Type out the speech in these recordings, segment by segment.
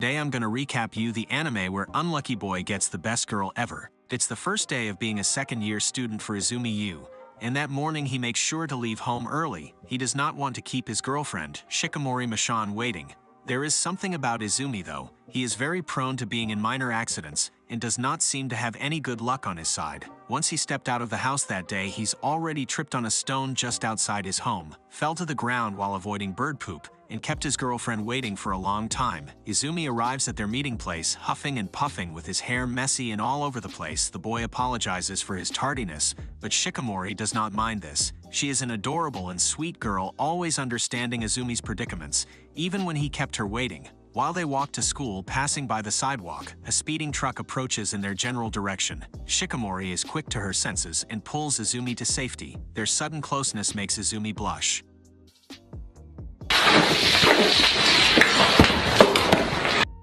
Today I'm gonna recap you the anime where Unlucky Boy gets the best girl ever. It's the first day of being a second-year student for Izumi Yuu, and that morning he makes sure to leave home early. He does not want to keep his girlfriend, Shikimori Micchon, waiting. There is something about Izumi though. He is very prone to being in minor accidents and does not seem to have any good luck on his side. Once he stepped out of the house that day, he's already tripped on a stone just outside his home, fell to the ground while avoiding bird poop, and kept his girlfriend waiting for a long time. Izumi arrives at their meeting place, huffing and puffing with his hair messy and all over the place. The boy apologizes for his tardiness, but Shikimori does not mind this. She is an adorable and sweet girl, always understanding Izumi's predicaments, even when he kept her waiting. While they walk to school, passing by the sidewalk, a speeding truck approaches in their general direction. Shikimori is quick to her senses and pulls Izumi to safety. Their sudden closeness makes Izumi blush.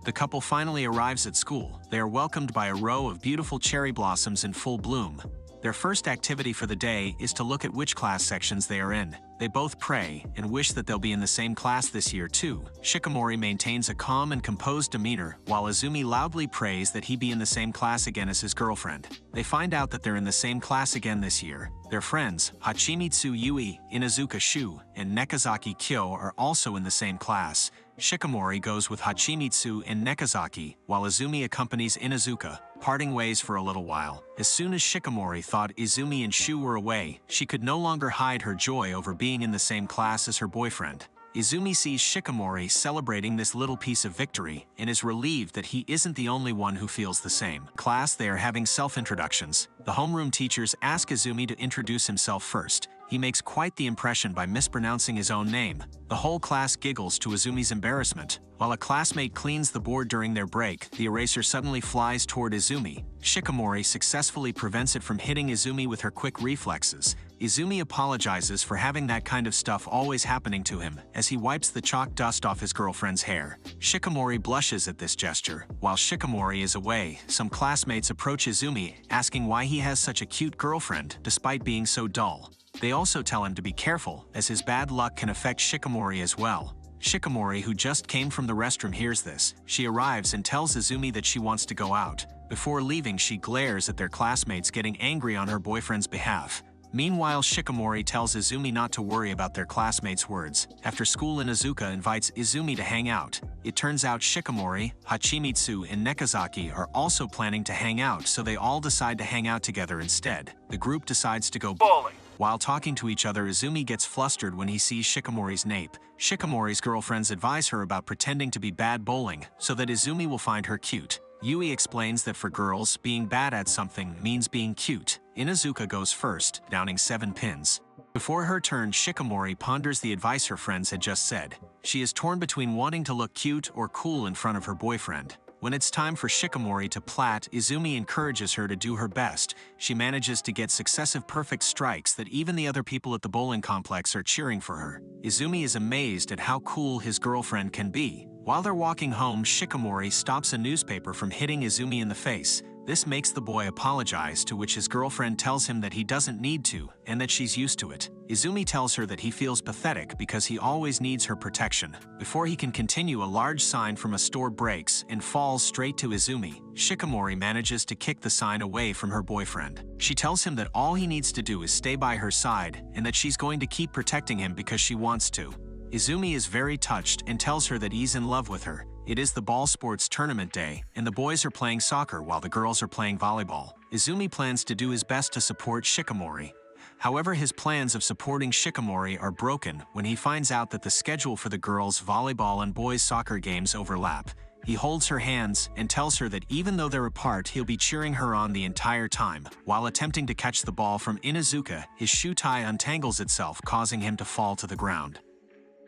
The couple finally arrives at school. They are welcomed by a row of beautiful cherry blossoms in full bloom. Their first activity for the day is to look at which class sections they are in. They both pray and wish that they'll be in the same class this year too. Shikimori maintains a calm and composed demeanor, while Izumi loudly prays that he be in the same class again as his girlfriend. They find out that they're in the same class again this year. Their friends, Hachimitsu Yui, Inuzuka Shu, and Nekazaki Kyo are also in the same class. Shikimori goes with Hachimitsu and Nekazaki, while Izumi accompanies Inuzuka, parting ways for a little while. As soon as Shikimori thought Izumi and Shu were away, she could no longer hide her joy over being in the same class as her boyfriend. Izumi sees Shikimori celebrating this little piece of victory and is relieved that he isn't the only one who feels the same. Class, they are having self-introductions. The homeroom teachers ask Izumi to introduce himself first. He makes quite the impression by mispronouncing his own name. The whole class giggles to Izumi's embarrassment. While a classmate cleans the board during their break, the eraser suddenly flies toward Izumi. Shikimori successfully prevents it from hitting Izumi with her quick reflexes. Izumi apologizes for having that kind of stuff always happening to him as he wipes the chalk dust off his girlfriend's hair. Shikimori blushes at this gesture. While Shikimori is away, some classmates approach Izumi, asking why he has such a cute girlfriend despite being so dull. They also tell him to be careful, as his bad luck can affect Shikimori as well. Shikimori, who just came from the restroom, hears this. She arrives and tells Izumi that she wants to go out. Before leaving, she glares at their classmates, getting angry on her boyfriend's behalf. Meanwhile, Shikimori tells Izumi not to worry about their classmates' words. After school, Inuzuka invites Izumi to hang out. It turns out Shikimori, Hachimitsu, and Nekazaki are also planning to hang out, so they all decide to hang out together instead. The group decides to go bowling. While talking to each other, Izumi gets flustered when he sees Shikimori's nape. Shikimori's girlfriends advise her about pretending to be bad bowling, so that Izumi will find her cute. Yui explains that for girls, being bad at something means being cute. Inuzuka goes first, downing 7 pins. Before her turn, Shikimori ponders the advice her friends had just said. She is torn between wanting to look cute or cool in front of her boyfriend. When it's time for Shikimori to plat, Izumi encourages her to do her best. She manages to get successive perfect strikes that even the other people at the bowling complex are cheering for her. Izumi is amazed at how cool his girlfriend can be. While they're walking home, Shikimori stops a newspaper from hitting Izumi in the face. This makes the boy apologize, to which his girlfriend tells him that he doesn't need to, and that she's used to it. Izumi tells her that he feels pathetic because he always needs her protection. Before he can continue, a large sign from a store breaks and falls straight to Izumi. Shikimori manages to kick the sign away from her boyfriend. She tells him that all he needs to do is stay by her side, and that she's going to keep protecting him because she wants to. Izumi is very touched and tells her that he's in love with her. It is the ball sports tournament day, and the boys are playing soccer while the girls are playing volleyball. Izumi plans to do his best to support Shikimori. However, his plans of supporting Shikimori are broken when he finds out that the schedule for the girls' volleyball and boys' soccer games overlap. He holds her hands and tells her that even though they're apart, he'll be cheering her on the entire time. While attempting to catch the ball from Inuzuka, his shoe tie untangles itself, causing him to fall to the ground.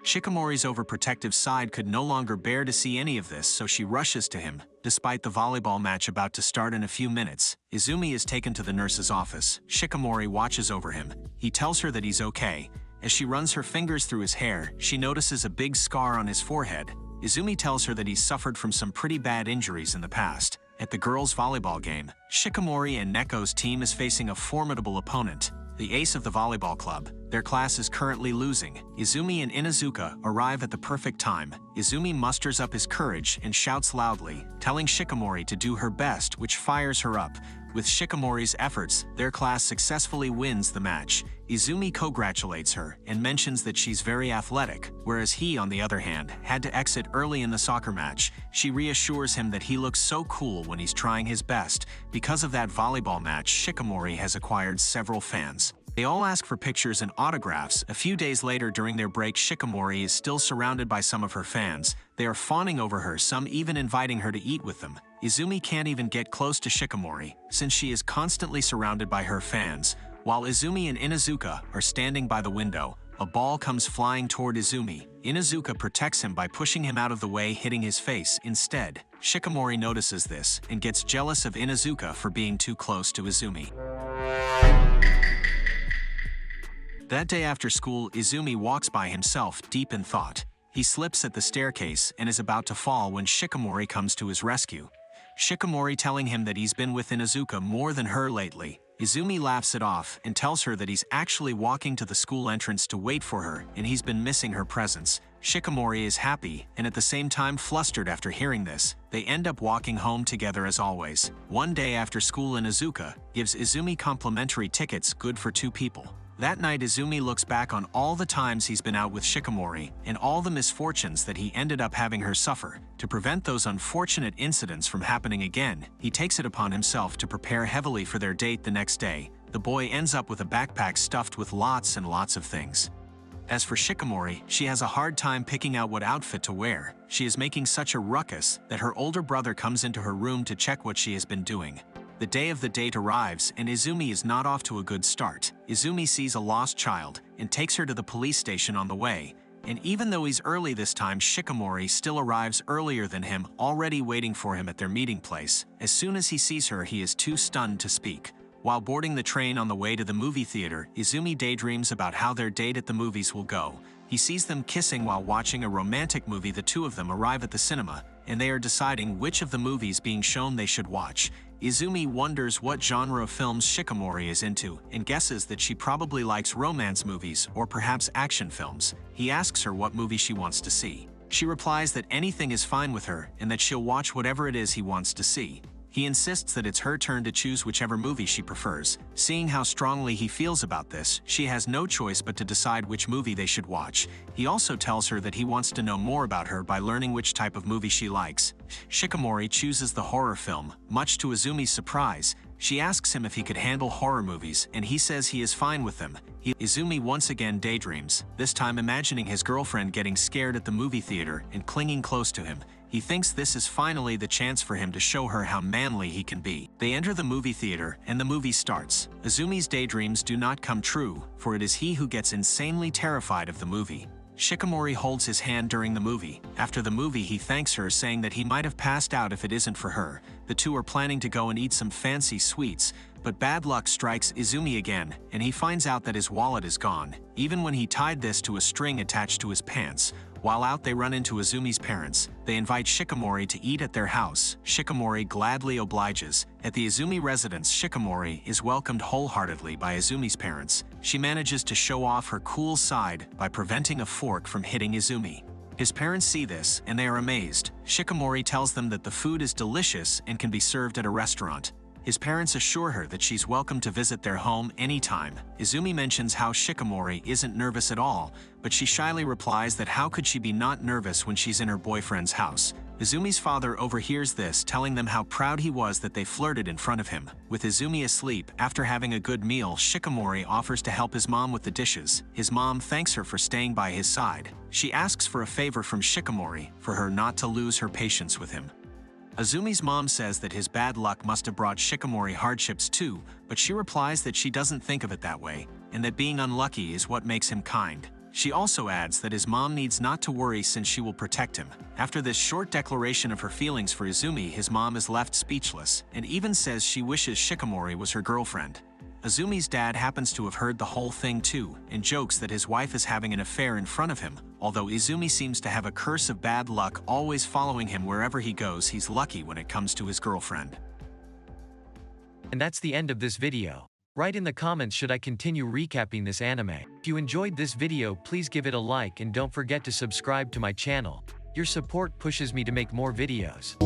Shikimori's overprotective side could no longer bear to see any of this, so she rushes to him. Despite the volleyball match about to start in a few minutes, Izumi is taken to the nurse's office. Shikimori watches over him. He tells her that he's okay. As she runs her fingers through his hair, she notices a big scar on his forehead. Izumi tells her that he's suffered from some pretty bad injuries in the past. At the girls' volleyball game, Shikimori and Neko's team is facing a formidable opponent. the ace of the volleyball club. Their class is currently losing. Izumi and Inuzuka arrive at the perfect time. Izumi musters up his courage and shouts loudly, telling Shikimori to do her best, which fires her up. With Shikimori's efforts, their class successfully wins the match. Izumi congratulates her and mentions that she's very athletic, whereas he, on the other hand, had to exit early in the soccer match. She reassures him that he looks so cool when he's trying his best. Because of that volleyball match, Shikimori has acquired several fans. They all ask for pictures and autographs. A few days later, during their break, Shikimori is still surrounded by some of her fans. They are fawning over her, some even inviting her to eat with them. Izumi can't even get close to Shikimori, since she is constantly surrounded by her fans. While Izumi and Inuzuka are standing by the window, a ball comes flying toward Izumi. Inuzuka protects him by pushing him out of the way, hitting his face instead. Shikimori notices this and gets jealous of Inuzuka for being too close to Izumi. That day after school, Izumi walks by himself, deep in thought. He slips at the staircase and is about to fall when Shikimori comes to his rescue. Shikimori telling him that he's been with Inuzuka more than her lately. Izumi laughs it off and tells her that he's actually walking to the school entrance to wait for her and he's been missing her presence. Shikimori is happy and at the same time flustered after hearing this. They end up walking home together as always. One day after school, Inuzuka gives Izumi complimentary tickets good for 2 people. That night, Izumi looks back on all the times he's been out with Shikimori and all the misfortunes that he ended up having her suffer. To prevent those unfortunate incidents from happening again, he takes it upon himself to prepare heavily for their date the next day. The boy ends up with a backpack stuffed with lots and lots of things. As for Shikimori, she has a hard time picking out what outfit to wear. She is making such a ruckus that her older brother comes into her room to check what she has been doing. The day of the date arrives and Izumi is not off to a good start. Izumi sees a lost child and takes her to the police station on the way. And even though he's early this time, Shikimori still arrives earlier than him, already waiting for him at their meeting place. As soon as he sees her, he is too stunned to speak. While boarding the train on the way to the movie theater, Izumi daydreams about how their date at the movies will go. He sees them kissing while watching a romantic movie. The 2 of them arrive at the cinema, and they are deciding which of the movies being shown they should watch. Izumi wonders what genre of films Shikimori is into and guesses that she probably likes romance movies or perhaps action films. He asks her what movie she wants to see. She replies that anything is fine with her and that she'll watch whatever it is he wants to see. He insists that it's her turn to choose whichever movie she prefers. Seeing how strongly he feels about this, she has no choice but to decide which movie they should watch. He also tells her that he wants to know more about her by learning which type of movie she likes. Shikimori chooses the horror film, much to Izumi's surprise. She asks him if he could handle horror movies, and he says he is fine with them. Izumi once again daydreams, this time imagining his girlfriend getting scared at the movie theater and clinging close to him. He thinks this is finally the chance for him to show her how manly he can be. They enter the movie theater, and the movie starts. Izumi's daydreams do not come true, for it is he who gets insanely terrified of the movie. Shikimori holds his hand during the movie. After the movie, he thanks her, saying that he might have passed out if it isn't for her. The 2 are planning to go and eat some fancy sweets, but bad luck strikes Izumi again, and he finds out that his wallet is gone, even when he tied this to a string attached to his pants. While out, they run into Izumi's parents. They invite Shikimori to eat at their house. Shikimori gladly obliges. At the Izumi residence, Shikimori is welcomed wholeheartedly by Izumi's parents. She manages to show off her cool side by preventing a fork from hitting Izumi. His parents see this, and they are amazed. Shikimori tells them that the food is delicious and can be served at a restaurant. His parents assure her that she's welcome to visit their home anytime. Izumi mentions how Shikimori isn't nervous at all, but she shyly replies that how could she be not nervous when she's in her boyfriend's house. Izumi's father overhears this, telling them how proud he was that they flirted in front of him. With Izumi asleep, after having a good meal, Shikimori offers to help his mom with the dishes. His mom thanks her for staying by his side. She asks for a favor from Shikimori, for her not to lose her patience with him. Izumi's mom says that his bad luck must have brought Shikimori hardships too, but she replies that she doesn't think of it that way, and that being unlucky is what makes him kind. She also adds that his mom needs not to worry since she will protect him. After this short declaration of her feelings for Izumi, his mom is left speechless, and even says she wishes Shikimori was her girlfriend. Izumi's dad happens to have heard the whole thing too, and jokes that his wife is having an affair in front of him. Although Izumi seems to have a curse of bad luck always following him wherever he goes, he's lucky when it comes to his girlfriend. And that's the end of this video. Write in the comments should I continue recapping this anime. If you enjoyed this video, please give it a like and don't forget to subscribe to my channel. Your support pushes me to make more videos.